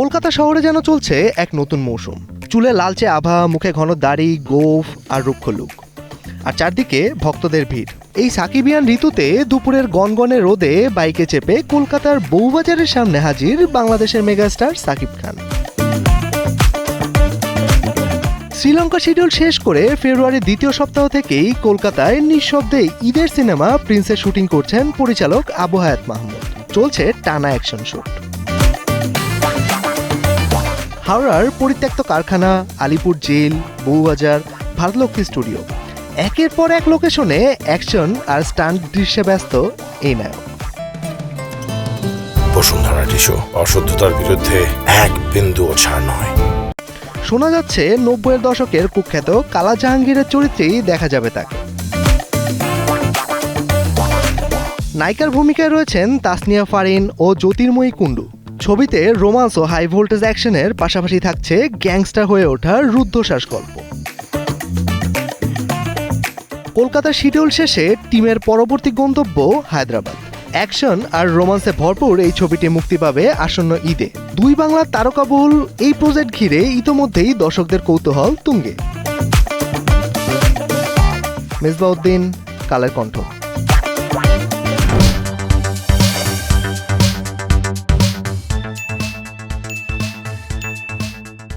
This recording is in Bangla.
কলকাতা শহরে যেন চলছে এক নতুন মৌসুম। চুলে লালচে আভা, মুখে ঘন দাড়ি, গোঁফ আর রুক্ষ লুক, আর চারদিকে ভক্তদের ভিড়। এই সাকিবিয়ান ঋতুতে দুপুরের গনগনে রোদে বাইকে চেপে কলকাতার বউবাজারের সামনে হাজির বাংলাদেশের মেগাস্টার সাকিব খান। শ্রীলঙ্কা শিডিউল শেষ করে ফেব্রুয়ারির দ্বিতীয় সপ্তাহ থেকেই কলকাতায় নিঃশব্দে ঈদের সিনেমা প্রিন্সের শুটিং করছেন পরিচালক আবু হায়াত মাহমুদ। চলছে টানা অ্যাকশন শুট। হাওড়ার পরিত্যক্ত কারখানা, আলিপুর জেল, বউবাজার, ভারতলক্ষ্মী স্টুডিও, একের পর এক লোকেশনে অ্যাকশন আর স্টান্ট দৃশ্যে ব্যস্ত এই নায়ক। বসুন্ধরা টিস্যু অশুদ্ধতার বিরুদ্ধে এক বিন্দুও ছাড় নয়। শোনা যাচ্ছে ৯০-এর দশকের কুখ্যাত কালা জাহাঙ্গীরের চরিত্রেই দেখা যাবে তাকে। নায়িকার ভূমিকায় রয়েছেন তাসনিয়া ফারিন ও জ্যোতির্ময়ী কুণ্ডু। ছবিতে রোমান্স ও হাই ভোল্টেজ অ্যাকশনের পাশাপাশি থাকছে গ্যাংস্টার হয়ে ওঠার রুদ্ধশ্বাস গল্প। কলকাতার শিডিউল শেষে টিমের পরবর্তী গন্তব্য হায়দ্রাবাদ। অ্যাকশন আর রোমান্সে ভরপুর এই ছবিটি মুক্তি পাবে আসন্ন ঈদে। দুই বাংলার তারকাবহুল এই প্রজেক্ট ঘিরে ইতোমধ্যেই দর্শকদের কৌতূহল তুঙ্গে। মেজবাউদ্দিন, কালের কণ্ঠ।